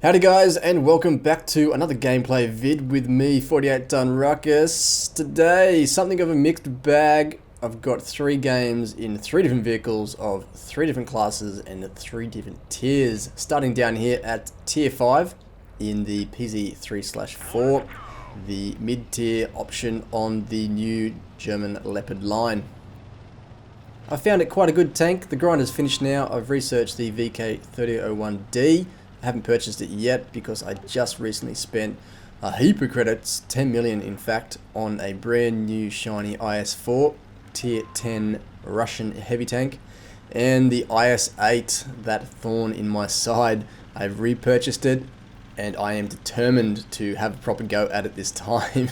Howdy guys, and welcome back to another gameplay vid with me, 48 Ton Ruckus. Today, something of a mixed bag. I've got 3 games in 3 different vehicles of 3 different classes and 3 different tiers. Starting down here at tier 5 in the PZ3/4, the mid-tier option on the new German Leopard line. I found it quite a good tank. The grind is finished now. I've researched the VK3001D. I haven't purchased it yet because I just recently spent a heap of credits, 10 million in fact, on a brand new shiny IS-4 tier 10 Russian heavy tank, and the IS-8, that thorn in my side. I've repurchased it and I am determined to have a proper go at it this time.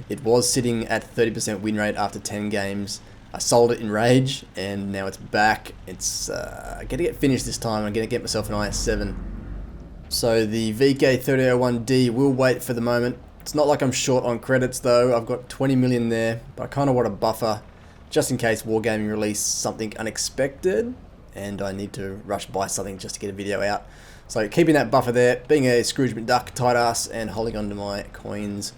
It was sitting at 30% win rate after 10 games. I sold it in rage and now it's back. It's gonna get finished this time. I'm gonna get myself an IS-7. So the VK3001D will wait for the moment. It's not like I'm short on credits though. I've got 20 million there, but I kind of want a buffer just in case Wargaming release something unexpected and I need to rush buy something just to get a video out. So keeping that buffer there, being a Scrooge McDuck tight ass and holding on to my coins.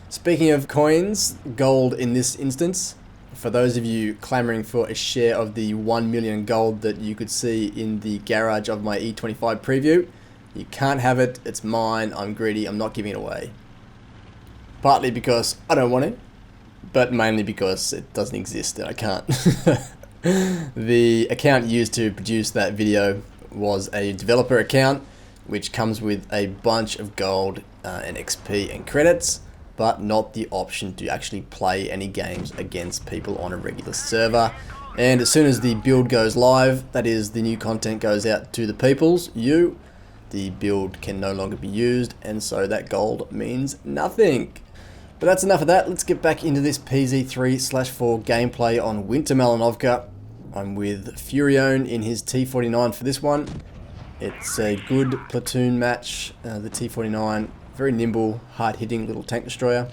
Speaking of coins, gold in this instance. For those of you clamoring for a share of the 1 million gold that you could see in the garage of my E25 preview, you can't have it. It's mine. I'm greedy. I'm not giving it away. Partly because I don't want it, but mainly because it doesn't exist and I can't. The account used to produce that video was a developer account, which comes with a bunch of gold and XP and credits, but not the option to actually play any games against people on a regular server. And as soon as the build goes live, that is, the new content goes out to the peoples, the build can no longer be used, and so that gold means nothing. But that's enough of that. Let's get back into this PZ3/4 gameplay on Winter Malinovka. I'm with Furione in his T49 for this one. It's a good platoon match. The T49, very nimble, hard-hitting little tank destroyer.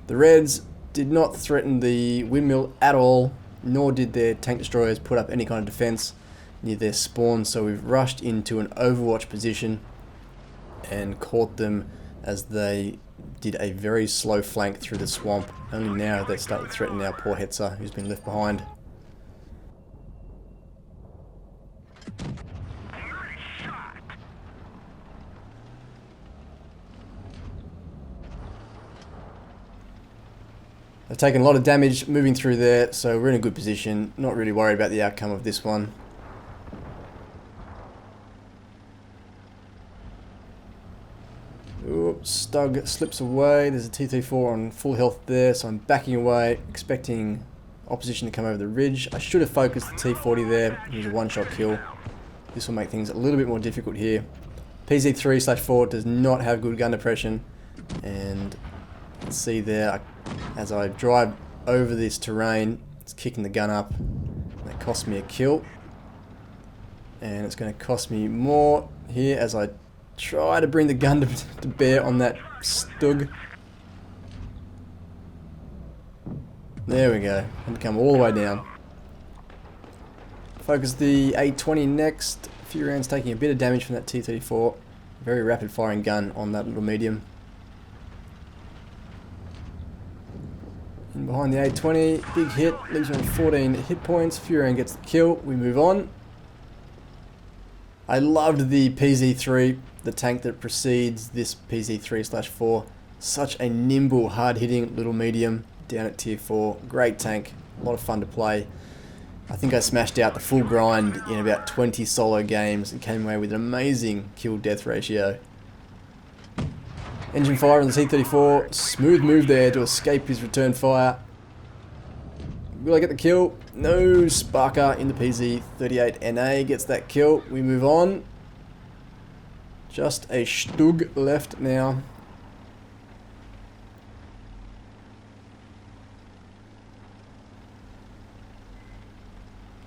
The Reds did not threaten the windmill at all, nor did their tank destroyers put up any kind of defense near their spawn, so we've rushed into an overwatch position and caught them as they did a very slow flank through the swamp. Only now they start to threaten our poor Hetzer, who's been left behind. They've taken a lot of damage moving through there, so we're in a good position. Not really worried about the outcome of this one. Oops, Stug slips away. There's a T34 on full health there, so I'm backing away, expecting opposition to come over the ridge. I should have focused the T40 there. It was a one-shot kill. This will make things a little bit more difficult here. PZ3/4 does not have good gun depression, and you can see there, as I drive over this terrain, it's kicking the gun up. That cost me a kill, and it's going to cost me more here as I try to bring the gun to bear on that Stug. There we go. And come all the way down. Focus the A20 next. Furione's taking a bit of damage from that T34. Very rapid firing gun on that little medium. In behind the A20, big hit, leaves me on 14 hit points. Furione gets the kill. We move on. I loved the PZ3, the tank that precedes this PZ3/4. Such a nimble, hard-hitting little medium down at tier 4. Great tank, a lot of fun to play. I think I smashed out the full grind in about 20 solo games and came away with an amazing kill-death ratio. Engine fire on the T34, smooth move there to escape his return fire. Will I get the kill? No. Sparker in the PZ38NA gets that kill. We move on. Just a Stug left now.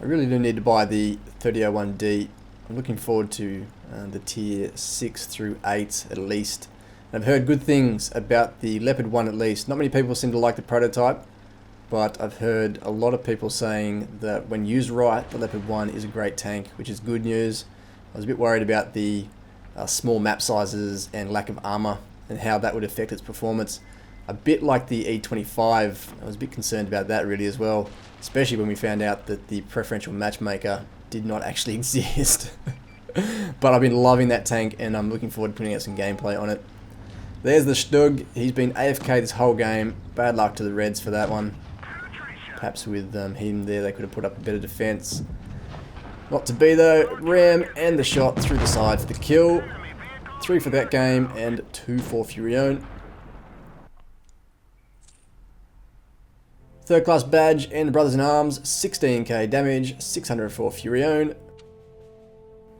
I really do need to buy the 3001D. I'm looking forward to the tier 6 through 8 at least. I've heard good things about the Leopard 1 at least. Not many people seem to like the prototype, but I've heard a lot of people saying that when used right, the Leopard 1 is a great tank, which is good news. I was a bit worried about the small map sizes and lack of armor and how that would affect its performance. A bit like the E25, I was a bit concerned about that really as well, especially when we found out that the preferential matchmaker did not actually exist. But I've been loving that tank and I'm looking forward to putting out some gameplay on it. There's the Stug. He's been AFK this whole game. Bad luck to the Reds for that one. Perhaps with him there they could have put up a better defense. Not to be though. Ram and the shot through the side for the kill. 3 for that game and 2 for Furion. Third class badge and the Brothers in Arms, 16k damage, 604 Furion,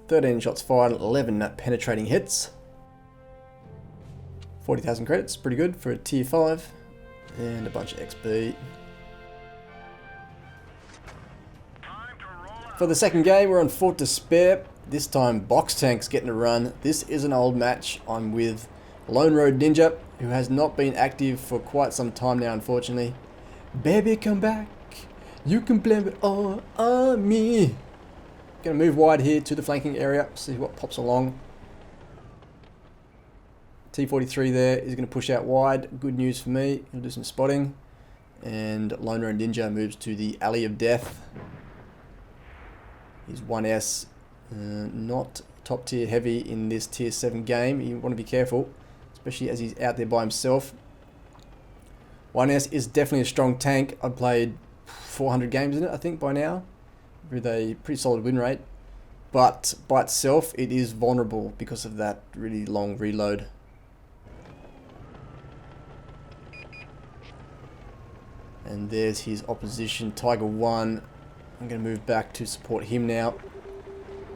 13 shots fired, 11 penetrating hits, 40,000 credits, pretty good for a tier 5, and a bunch of XP. For the second game, we're on Fort Despair. This time, Box Tank's getting a run. This is an old match. I'm with Lone Road Ninja, who has not been active for quite some time now, unfortunately. Baby, come back. You can blame it all on me. Gonna move wide here to the flanking area. See what pops along. T43 there is gonna push out wide. Good news for me. He'll do some spotting. And Lone Road Ninja moves to the Alley of Death. He's 1S. Not top tier heavy in this tier 7 game. You want to be careful, especially as he's out there by himself. 1S is definitely a strong tank. I've played 400 games in it, I think, by now, with a pretty solid win rate. But by itself, it is vulnerable because of that really long reload. And there's his opposition, Tiger 1. I'm going to move back to support him now.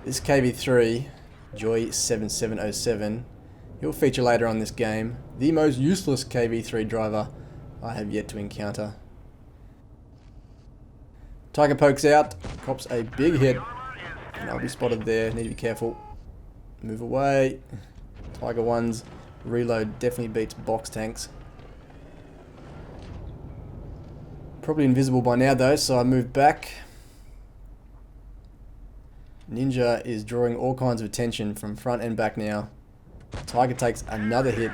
This KV3, Joy 7707, he'll feature later on this game. The most useless KV3 driver I have yet to encounter. Tiger pokes out, cops a big hit, and I'll be spotted there. Need to be careful. Move away. Tiger 1's reload definitely beats Box Tanks. Probably invisible by now though, so I move back. Ninja is drawing all kinds of attention from front and back now. Tiger takes another hit.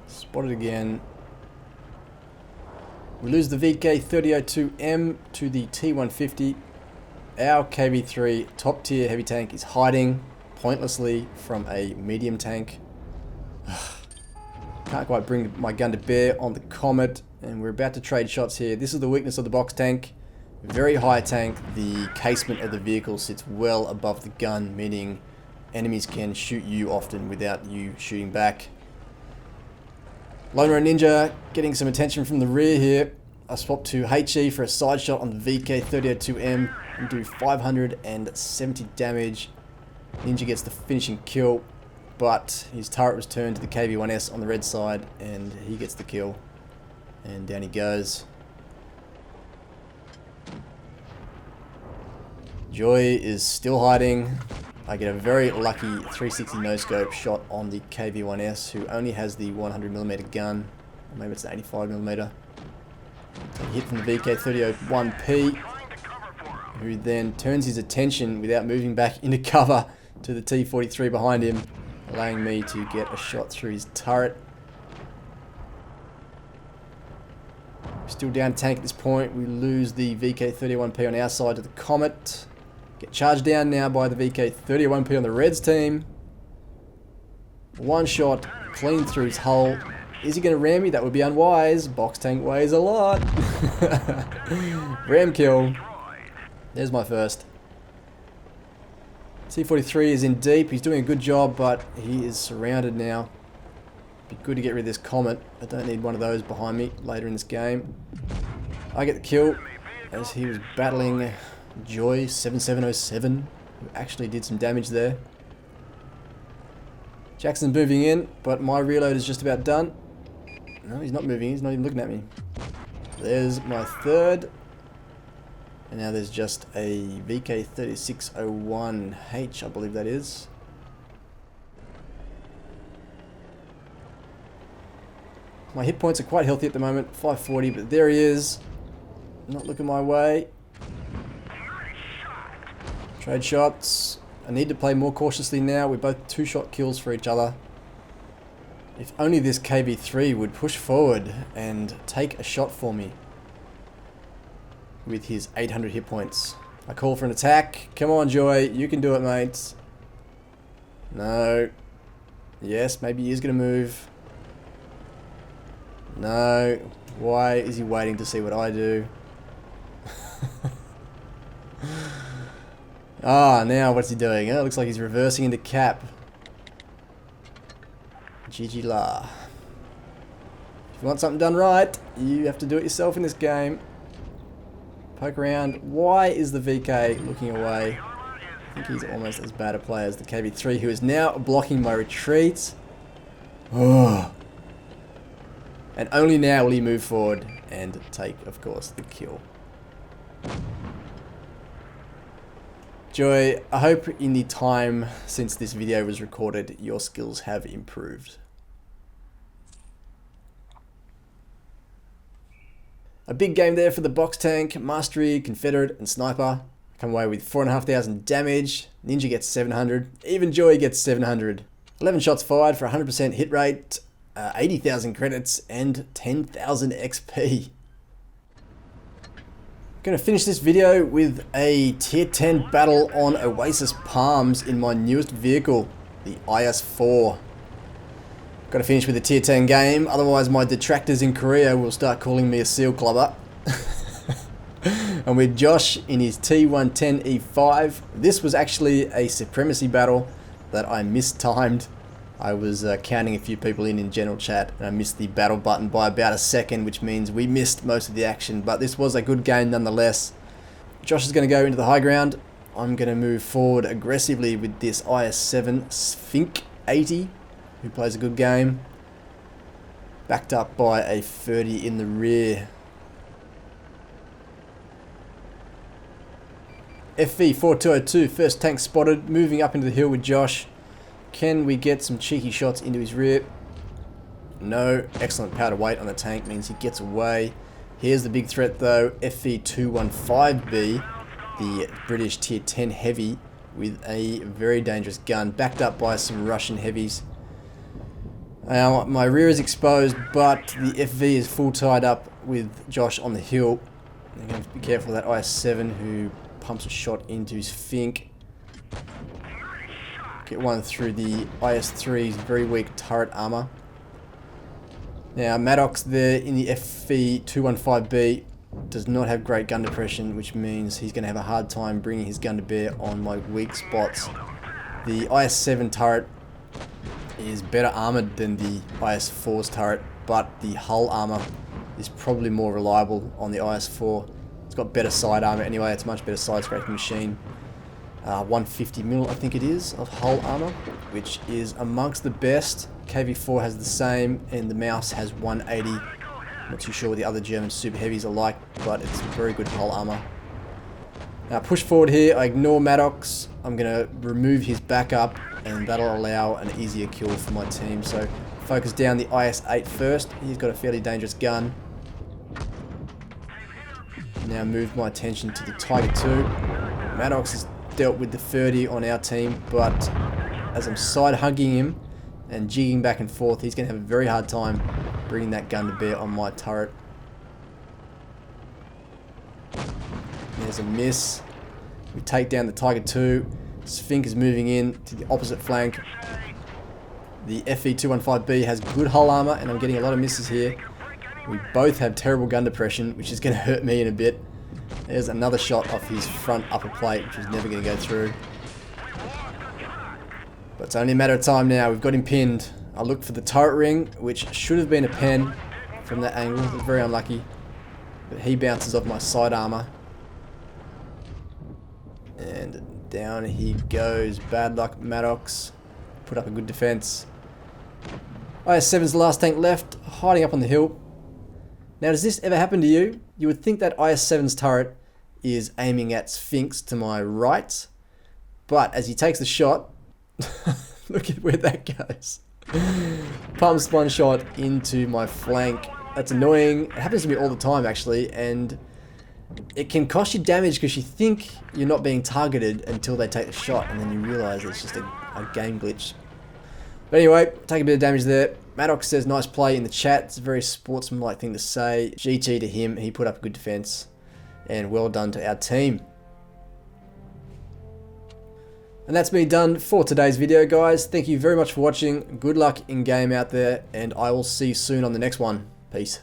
Spotted again. We lose the VK3002M to the T150. Our KV3 top tier heavy tank is hiding pointlessly from a medium tank. Can't quite bring my gun to bear on the Comet, and we're about to trade shots here. This is the weakness of the Box Tank. Very high tank. The casement of the vehicle sits well above the gun, meaning enemies can shoot you often without you shooting back. Lone Road Ninja getting some attention from the rear here. I swap to HE for a side shot on the VK3002M and do 570 damage. Ninja gets the finishing kill, but his turret was turned to the KV1S on the red side and he gets the kill. And down he goes. Joy is still hiding. I get a very lucky 360 no-scope shot on the KV1S, who only has the 100mm gun. Or maybe it's an 85mm. Hit from the VK3001P, who then turns his attention without moving back into cover to the T43 behind him, allowing me to get a shot through his turret. Still down tank at this point. We lose the VK31P on our side to the Comet. Get charged down now by the VK31P on the Reds team. One shot, clean through his hull. Is he going to ram me? That would be unwise. Box Tank weighs a lot. Ram kill. There's my first. T43 is in deep. He's doing a good job, but he is surrounded now. Be good to get rid of this Comet. I don't need one of those behind me later in this game. I get the kill as he was battling Joy 7707, who actually did some damage there. Jackson's moving in, but my reload is just about done. No, he's not moving. He's not even looking at me. There's my third. And now there's just a VK3601H, I believe that is. My hit points are quite healthy at the moment, 540, but there he is. Not looking my way. Trade shots. I need to play more cautiously now. We're both 2-shot kills for each other. If only this KB3 would push forward and take a shot for me with his 800 hit points. I call for an attack. Come on, Joy. You can do it, mates. No. Yes, maybe he is going to move. No. Why is he waiting to see what I do? Ah, now what's he doing? Oh, it looks like he's reversing into cap. GG la. If you want something done right, you have to do it yourself in this game. Poke around. Why is the VK looking away? I think he's almost as bad a player as the KB3, who is now blocking my retreat. Oh. And only now will he move forward and take, of course, the kill. Joy, I hope in the time since this video was recorded, your skills have improved. A big game there for the box tank, Mastery, Confederate, and Sniper. Come away with 4,500 damage. Ninja gets 700. Even Joy gets 700. 11 shots fired for 100% hit rate, 80,000 credits, and 10,000 XP. Going to finish this video with a tier 10 battle on Oasis Palms in my newest vehicle, the IS-4. Got to finish with a tier 10 game, otherwise my detractors in Korea will start calling me a seal clubber. And with Josh in his T110E5, this was actually a supremacy battle that I mistimed. I was counting a few people in general chat, and I missed the battle button by about a second, which means we missed most of the action, but this was a good game nonetheless. Josh is going to go into the high ground. I'm going to move forward aggressively with this IS-7 Sphinx 80, who plays a good game, backed up by a 30 in the rear. FV4202, first tank spotted, moving up into the hill with Josh. Can we get some cheeky shots into his rear? No. Excellent power to weight on the tank means he gets away. Here's the big threat though, FV215B, the British tier 10 heavy with a very dangerous gun, backed up by some Russian heavies. Now my rear is exposed, but the FV is full tied up with Josh on the hill. I'm going to be careful of that IS-7 who pumps a shot into his Fink. Get one through the IS-3's very weak turret armor. Now Maddox there in the FV215B does not have great gun depression, which means he's going to have a hard time bringing his gun to bear on my weak spots. The IS-7 turret is better armored than the IS-4's turret, but the hull armor is probably more reliable on the IS-4. It's got better side armor anyway, it's a much better side scraping machine. 150 mil I think it is of hull armor, which is amongst the best. KV4 has the same, and the Mouse has 180. Not too sure what the other German super heavies are like, but it's very good hull armor. Now push forward here, I ignore Maddox. I'm going to remove his backup, and that'll allow an easier kill for my team. So focus down the IS-8 first. He's got a fairly dangerous gun. Now move my attention to the Tiger 2. Maddox has dealt with the 30 on our team, but as I'm side hugging him and jigging back and forth, he's going to have a very hard time bringing that gun to bear on my turret. There's a miss. We take down the Tiger 2. Sphinx is moving in to the opposite flank. The FV215B has good hull armor, and I'm getting a lot of misses here. We both have terrible gun depression, which is going to hurt me in a bit. There's another shot off his front upper plate, which is never going to go through. But it's only a matter of time now. We've got him pinned. I looked for the turret ring, which should have been a pen from that angle. It was very unlucky. But he bounces off my side armor. And down he goes. Bad luck, Maddox. Put up a good defense. IS-7's the last tank left, hiding up on the hill. Now, does this ever happen to you? You would think that IS-7's turret is aiming at Sphinx to my right, but as he takes the shot, look at where that goes. Pumps one shot into my flank. That's annoying. It happens to me all the time, actually, and it can cost you damage because you think you're not being targeted until they take the shot, and then you realise it's just a game glitch. But anyway, take a bit of damage there. Maddox says nice play in the chat. It's a very sportsmanlike thing to say. GG to him. He put up a good defense. And well done to our team. And that's me done for today's video, guys. Thank you very much for watching. Good luck in game out there. And I will see you soon on the next one. Peace.